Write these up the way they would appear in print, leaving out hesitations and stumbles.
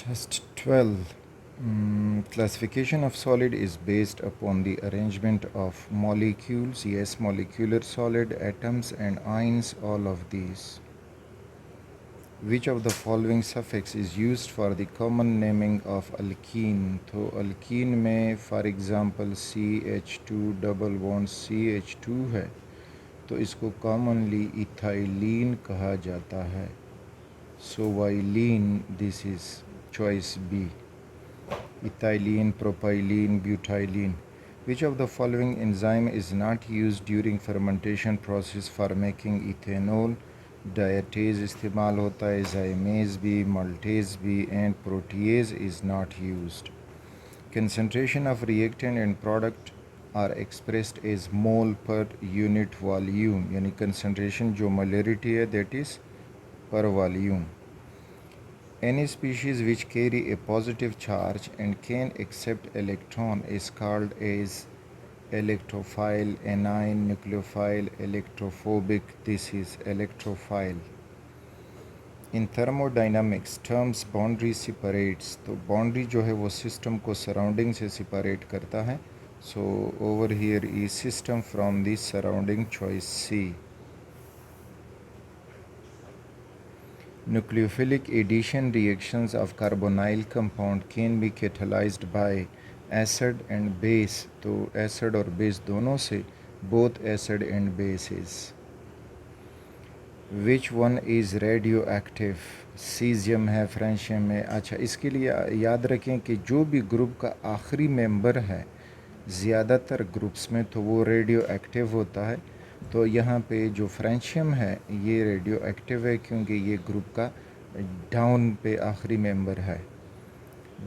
Test 12. Classification of solid is based upon the arrangement of molecules, yes, molecular solid, atoms and ions, all of these. Which of the following suffix is used for the common naming of alkene? तो alkene में for example CH2 double bond CH2 है, तो इसको commonly ethylene कहा जाता है. So Ylene, this is choice B. Ethylene, propylene, butylene. Which of the following enzyme is not used during fermentation process for making ethanol? Diatase इस्तेमाल होता है, zymes भी, maltase भी, and protease is not used. Concentration of reactant and product are expressed as mole per unit volume, यानी concentration जो molarity है that is per volume. Any species which carry a positive charge and can accept electron is called as electrophile, anion, nucleophile, electrophobic. This is electrophile. In thermodynamics, terms boundary separates. तो boundary जो है वो system को surrounding से separate करता है. So over here is system from the surrounding, choice C. Nucleophilic addition reactions of carbonyl compound can be catalyzed by acid and base. तो acid और base दोनों से, both acid and bases. Which one is radioactive? Caesium है, francium है. अच्छा, इसके लिए याद रखें कि जो भी ग्रुप का आखिरी मेंबर है ज़्यादातर ग्रुप्स में तो वो रेडियो एक्टिव होता है. तो यहाँ पे जो फ्रेंशियम है ये रेडियो एक्टिव है क्योंकि ये ग्रुप का डाउन पे आखिरी मेंबर है.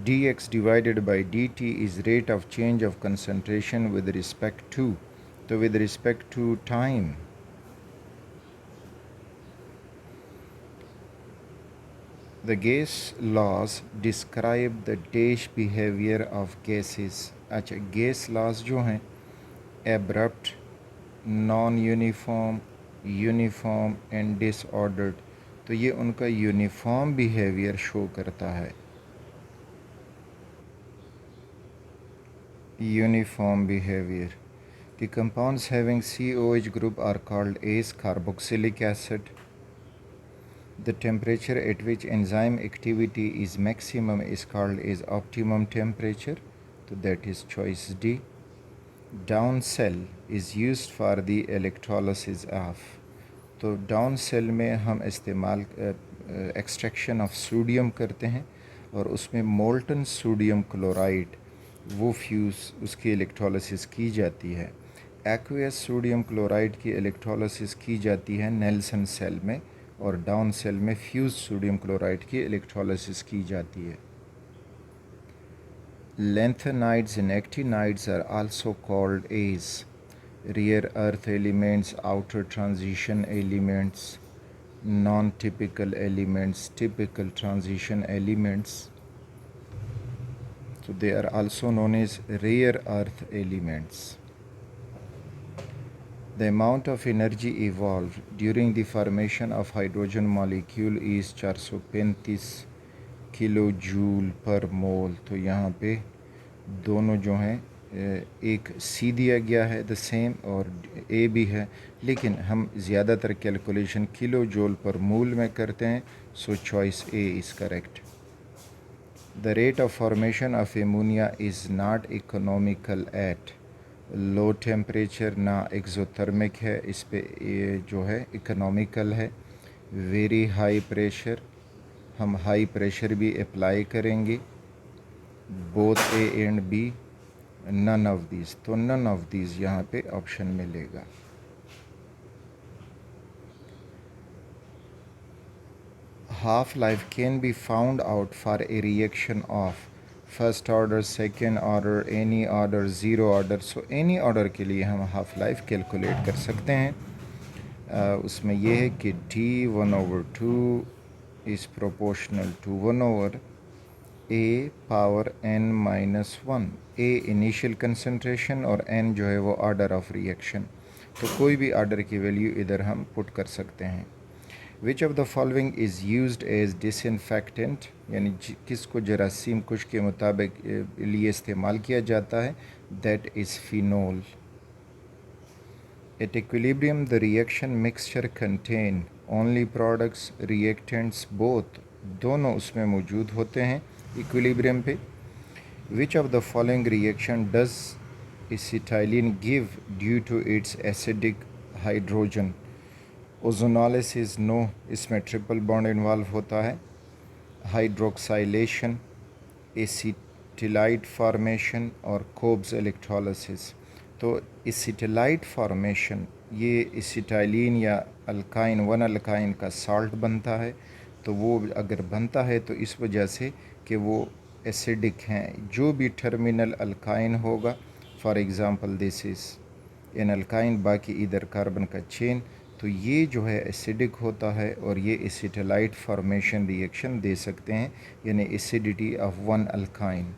dx divided by dt is rate of change of concentration with respect to. तो with respect to time. The gas laws describe the dash behavior of gases. अच्छा, gas laws जो हैं abrupt, non uniform, uniform and disordered, तो ये उनका uniform behaviour show करता है. Uniform behaviour. The compounds having COH group are called as carboxylic acid. The temperature at which enzyme activity is maximum is called as optimum temperature. So that is choice D. Down cell is used for the electrolysis of. तो down cell में हम इस्तेमाल extraction of sodium करते हैं और उसमें molten sodium chloride वो fuse उसकी इलेक्ट्रोलिसिस की जाती है. एक्वियस सोडियम क्लोराइड की इलेक्ट्रोलिसिस की जाती है नेल्सन सेल में और डाउन सेल में फ्यूज सोडियम क्लोराइड की इलेक्ट्रोलिसिस की जाती है. Lanthanides and actinides are also called as rare earth elements, outer transition elements, non-typical elements, typical transition elements. So they are also known as rare earth elements. The amount of energy evolved during the formation of hydrogen molecule is 435 kilojoule पर मोल. तो यहाँ पे दोनों जो हैं एक सी दिया गया है द सेम और ए भी है, लेकिन हम ज़्यादातर कैलकुलेशन किलो जूल पर मोल में करते हैं. So choice A is correct. The rate of formation of ammonia is not economical at low temperature, ना एक्सोथर्मिक है, इस पे ये जो है इकोनॉमिकल है. वेरी हाई प्रेशर, हम हाई प्रेशर भी अप्लाई करेंगे. Both A and B, none of these. तो नन ऑफ दीज यहाँ पे ऑप्शन मिलेगा. Half life can be found out for a reaction of first order, second order, any order, zero order. So any order के लिए हम half life calculate कर सकते हैं. उसमें यह है कि T1/2 is proportional to 1/a power n-1. a initial concentration और n जो है वो ऑर्डर ऑफ रिएक्शन. तो कोई भी ऑर्डर की वैल्यू इधर हम पुट कर सकते हैं. Which of the following is used as disinfectant, यानी किसको जरासीम कुश के मुताबिक लिए इस्तेमाल किया जाता है, that is phenol. At equilibrium the reaction mixture contain only products reactants both, दोनों उसमें मौजूद होते हैं इक्विलिब्रियम पे। Which of the following reaction does acetylene give due to its acidic hydrogen, ozonolysis no, इसमें ट्रिपल बॉन्ड इन्वॉल्व होता है। Hydroxylation, acetylide formation और कोब्स इलेक्ट्रोलिसिस। तो एसिटिलाइट फॉर्मेशन ये एसिटाइलिन या अल्काइन वन अल्काइन का साल्ट बनता है, तो वो अगर बनता है तो इस वजह से कि वो एसिडिक हैं। जो भी टर्मिनल अल्काइन होगा, for example this is an alkyne, बाकी इधर कार्बन का चेन, तो ये जो है एसिडिक होता है और ये एसिटिलाइट फॉर्मेशन रिएक्शन दे सकते हैं, यानी acidity of one alkyne.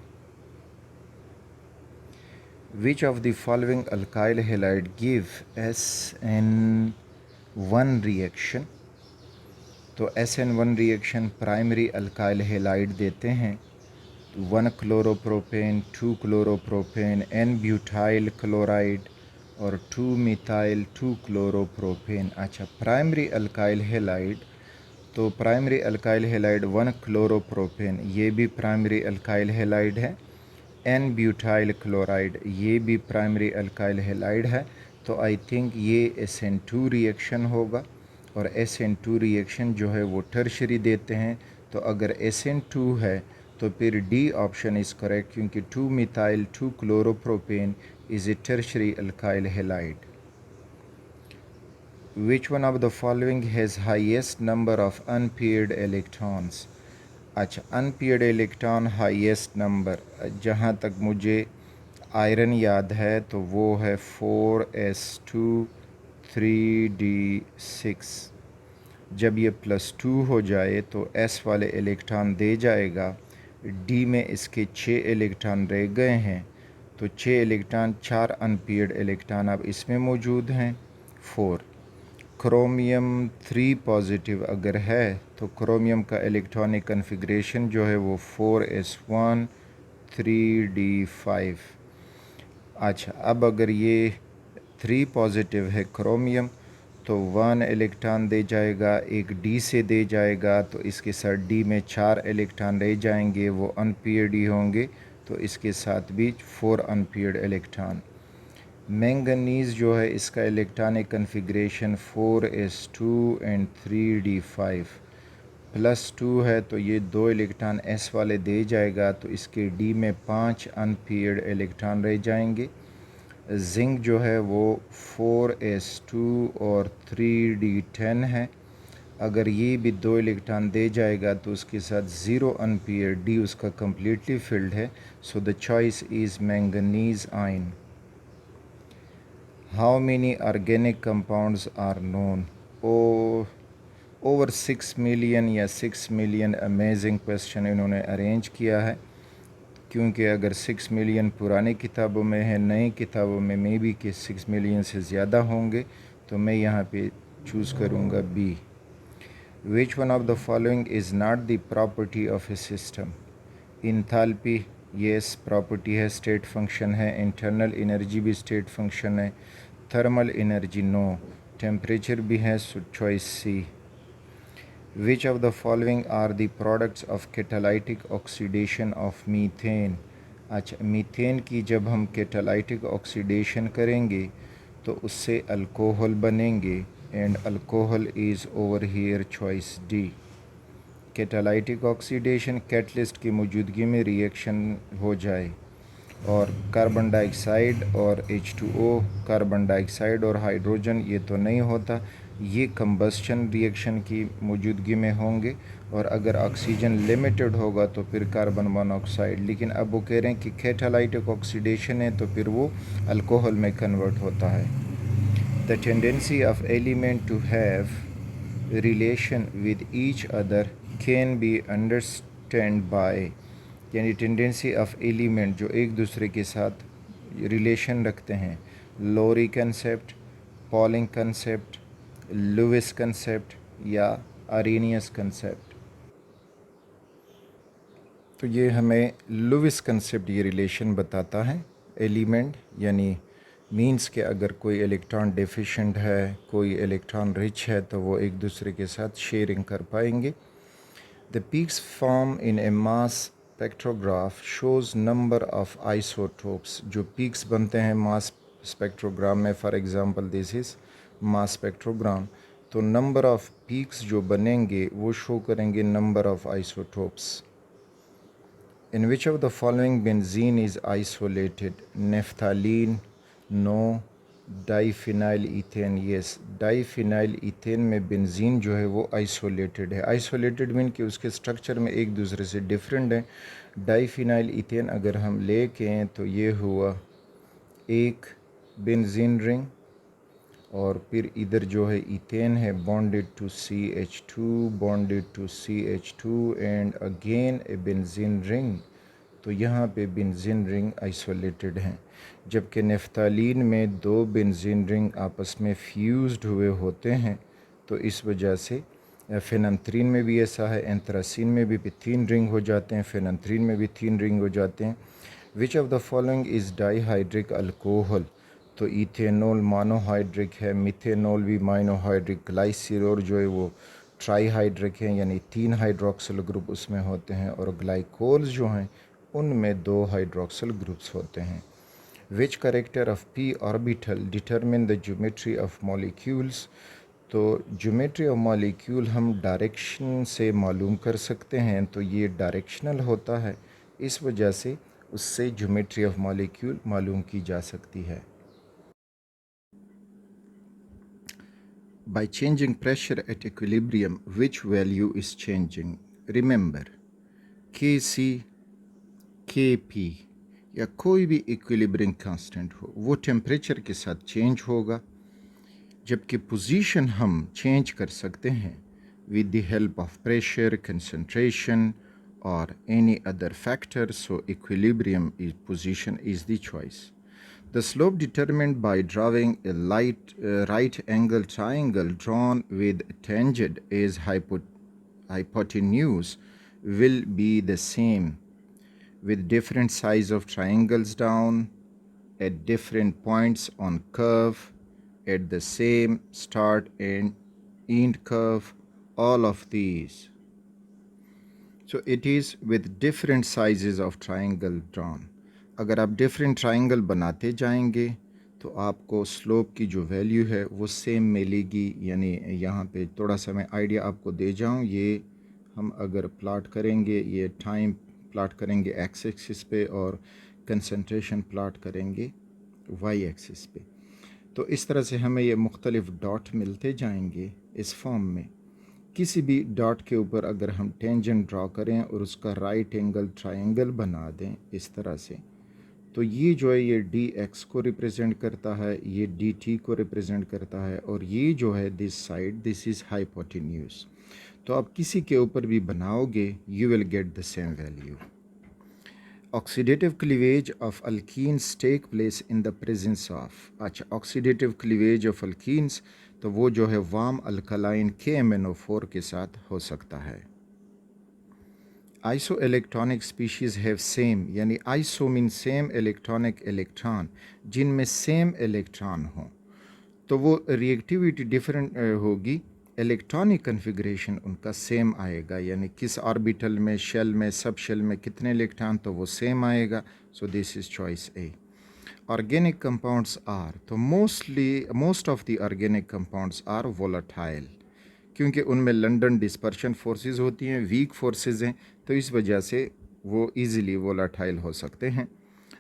Which of the following alkyl halide give SN1 reaction, तो SN1 reaction primary alkyl halide देते हैं, 1 chloropropane, 2 chloropropane, N butyl chloride और 2 मिथाइल 2 क्लोरोप्रोपेन। अच्छा, प्राइमरी अल्काइल हैलाइड, तो प्राइमरी अल्काइल हैलाइड 1 क्लोरोप्रोपेन, ये भी primary alkyl halide है। N butyl chloride, ये भी प्राइमरी अल्काइल हैलाइड है। तो आई थिंक ये SN2 रिएक्शन होगा, और SN2 रिएक्शन जो है वो टर्शरी देते हैं। तो अगर SN2 है तो फिर डी ऑप्शन इज़ करेक्ट, क्योंकि 2 methyl 2 chloropropane is a tertiary alkyl halide. Which one of the following has highest number of unpaired electrons. अच्छा, अनपेयर्ड इलेक्ट्रॉन हाईएस्ट नंबर, जहाँ तक मुझे आयरन याद है तो वो है 4s2 3d6। जब ये +2 हो जाए तो S वाले इलेक्ट्रॉन दे जाएगा, D में इसके 6 इलेक्ट्रॉन रह गए हैं, तो 6 इलेक्ट्रॉन, 4 अनपेयर्ड इलेक्ट्रॉन अब इसमें मौजूद हैं 4। क्रोमियम 3 पॉजिटिव अगर है तो क्रोमियम का इलेक्ट्रॉनिक कन्फिग्रेशन जो है वो 4s1 3d5। अच्छा, अब अगर ये 3 पॉजिटिव है क्रोमियम, तो 1 इलेक्ट्रॉन दे जाएगा, एक डी से दे जाएगा, तो इसके साथ डी में 4 इलेक्ट्रॉन रह जाएंगे, वो अनपेयर्ड ही होंगे, तो इसके साथ भी 4 अनपेयर्ड इलेक्ट्रॉन। मैंगनीज़ जो है इसका electronic configuration 4s2 and 3d5 +2 है, तो ये 2 इलेक्ट्रॉन S वाले दे जाएगा, तो इसके D में 5 अनपेयर्ड इलेक्ट्रॉन रह जाएंगे। जिंक जो है वो 4s2 और 3d10 है, अगर ये भी 2 इलेक्ट्रॉन दे जाएगा तो उसके साथ 0 अनपेयर्ड, D उसका कम्प्लीटली फिल्ड है, so the choice is manganese ion. How many organic compounds are known. Over 6 million या 6 मिलियन, अमेजिंग क्वेश्चन इन्होंने अरेंज किया है, क्योंकि अगर 6 मिलियन पुरानी किताबों में है, नई किताबों में मे बी कि 6 मिलियन से ज़्यादा होंगे, तो मैं यहाँ पे चूज़ करूँगा B. Which one of the following is not the property of a system. Enthalpy yes property है, स्टेट फंक्शन है। इंटरनल एनर्जी भी स्टेट फंक्शन है। Thermal energy no. टेम्परेचर भी है, so choice C. Which of the following are the products of catalytic oxidation of methane. अच्छा, methane की जब हम कैटालाइटिक ऑक्सीडेशन करेंगे तो उससे अल्कोहल बनेंगे, and alcohol is over here, choice D. Catalytic oxidation catalyst की मौजूदगी में रिएक्शन हो जाए, और कार्बन डाइऑक्साइड और H2O, कार्बन डाइऑक्साइड और हाइड्रोजन, ये तो नहीं होता, ये कंबस्शन रिएक्शन की मौजूदगी में होंगे। और अगर ऑक्सीजन लिमिटेड होगा तो फिर कार्बन मोनोऑक्साइड, लेकिन अब वो कह रहे हैं कि कैटालाइटिक ऑक्सीडेशन है तो फिर वो अल्कोहल में कन्वर्ट होता है। The tendency of element to have relation with each other can be understand by, यानी टेंडेंसी ऑफ एलिमेंट जो एक दूसरे के साथ रिलेशन रखते हैं, Lowry concept, Pauling concept, Lewis concept या आरेनियस कंसेप्ट। तो ये हमें लुइस कंसेप्ट ये रिलेशन बताता है। एलिमेंट यानी मीन्स के अगर कोई इलेक्ट्रॉन डेफिशिएंट है, कोई इलेक्ट्रॉन रिच है, तो वो एक दूसरे के साथ शेयरिंग कर पाएंगे। The peaks form in A mass spectrograph shows number of isotopes. जो पीक्स बनते हैं मास स्पेक्ट्रोग्राम में, for example this is mass spectrogram, तो नंबर ऑफ पीक्स जो बनेंगे वो शो करेंगे number of isotopes. In which of the following benzene is isolated? Naphthalene, no. Diphenyl ethane, yes. Diphenyl ethane में बेंजीन जो है वो आइसोलेटेड है। आइसोलेटेड मीन कि उसके स्ट्रक्चर में एक दूसरे से डिफरेंट है। डाईफिनाइल ईथेन अगर हम लेके तो ये हुआ एक बेंजीन रिंग, और फिर इधर जो है इथेन है bonded to CH2, bonded to CH2 and again a benzene ring. तो यहाँ पे बेंजीन रिंग आइसोलेटेड हैं, जबकि नेफ्थालीन में दो बेंजीन रिंग आपस में फ्यूज्ड हुए होते हैं। तो इस वजह से फेनंथ्रीन में भी ऐसा है, एंथ्रासीन में भी 3 रिंग हो जाते हैं, फेनंथ्रीन में भी 3 रिंग हो जाते हैं। Which of the following is dihydric alcohol? तो इथेनॉल मोनोहाइड्रिक है, मिथेनॉल भी मोनोहाइड्रिक, ग्लाइसिरोल जो है वो ट्राईहाइड्रिक है, यानी 3 हाइड्रोक्सिल ग्रुप उसमें होते हैं, और ग्लाइकोल्स जो हैं उनमें 2 हाइड्रोक्सिल ग्रुप्स होते हैं। विच character of p orbital determine the geometry of molecules? तो ज्योमेट्री ऑफ मॉलिक्यूल हम डायरेक्शन से मालूम कर सकते हैं, तो ये डायरेक्शनल होता है, इस वजह से उससे ज्योमेट्री ऑफ मॉलिक्यूल मालूम की जा सकती है। By changing pressure at equilibrium, which value is changing? Remember, Kc, Kp या कोई भी इक्विलिब्रियम कांस्टेंट हो वो टेम्परेचर के साथ चेंज होगा, जबकि पोजीशन हम चेंज कर सकते हैं with the help of pressure, concentration or any other factor. So equilibrium is position is the choice. The slope determined by drawing a right angle triangle drawn with tangent as hypotenuse will be the same with different size of triangles down at different points on curve at the same start and end curve, all of these. So it is with different sizes of triangle drawn. अगर आप different triangle बनाते जाएंगे तो आपको slope की जो value है वो सेम मिलेगी। यानी यहाँ पे थोड़ा सा मैं आइडिया आपको दे जाऊँ, ये हम अगर प्लाट करेंगे, ये टाइम प्लाट करेंगे एक्स एक्सिस पे और कंसंट्रेशन प्लाट करेंगे वाई एक्सिस पे, तो इस तरह से हमें ये मुख्तलिफ डॉट मिलते जाएंगे इस फॉर्म में। किसी भी डॉट के ऊपर अगर हम टेंजेंट ड्रॉ करें और उसका राइट एंगल ट्रायंगल बना दें इस तरह से, तो ये जो है ये डी एक्स को रिप्रेजेंट करता है, ये डी टी को रिप्रेजेंट करता है, और ये जो है this side this is hypotenuse. तो आप किसी के ऊपर भी बनाओगे you will get the same value. Oxidative cleavage of alkenes take place in the presence of, अच्छा ऑक्सीडेटिव क्लीवेज ऑफ अल्कीन्स तो वो जो है वार्म अल्कलाइन KMnO4 के साथ हो सकता है। Iso electronic species have same, यानी iso mean same electronic electron, जिनमें सेम इलेक्ट्रॉन हो तो वो रिएक्टिविटी डिफरेंट होगी, इलेक्ट्रॉनिक कन्फिग्रेशन उनका सेम आएगा, यानी किस ऑर्बिटल में, शेल में, सब शेल में कितने इलेक्ट्रॉन, तो वो सेम आएगा। So this is choice A. Organic compounds are, तो most of the organic compounds are volatile, क्योंकि उनमें लंडन डिस्पर्शन फोर्सेस होती हैं, वीक फोर्सेस हैं, तो इस वजह से वो इजीली वोलाटाइल हो सकते हैं।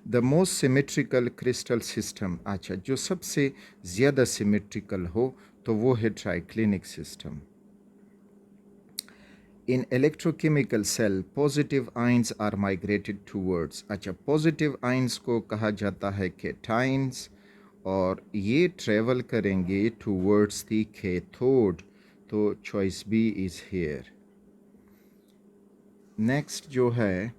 The most symmetrical crystal system, अच्छा जो सबसे ज़्यादा सिमेट्रिकल हो तो वो है triclinic system. In electrochemical cell positive ions are migrated towards, अच्छा पॉजिटिव आइंस को कहा जाता है कैटाइंस, और ये ट्रेवल करेंगे टूवर्ड्स द कैथोड, तो choice B is here. Next जो है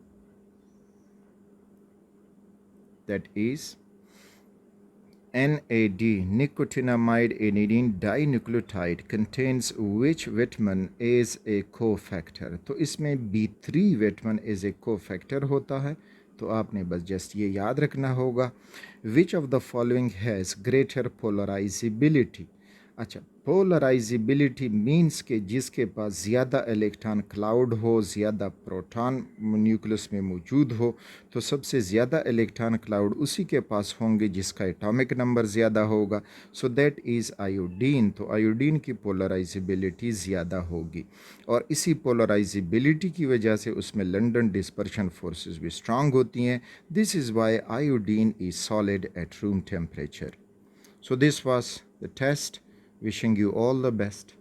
that is NAD, nicotinamide adenine dinucleotide, contains which vitamin is a cofactor? तो इसमें B3 vitamin is a cofactor होता है, तो आपने बस जस्ट ये याद रखना होगा। विच of the following has greater polarisability? अच्छा, पोलराइजिबिलिटी मीन्स के जिसके पास ज़्यादा इलेक्ट्रॉन क्लाउड हो, ज़्यादा प्रोटॉन न्यूक्लियस में मौजूद हो, तो सबसे ज़्यादा इलेक्ट्रॉन क्लाउड उसी के पास होंगे जिसका एटॉमिक नंबर ज़्यादा होगा। So that is iodine. तो आयोडीन की पोलराइजिबिलिटी ज़्यादा होगी और इसी पोलराइजिबिलिटी की वजह से उसमें लंडन डिस्पर्शन फोर्सेस भी स्ट्रांग होती हैं। This is why iodine is solid at room temperature. So this was the test. Wishing you all the best.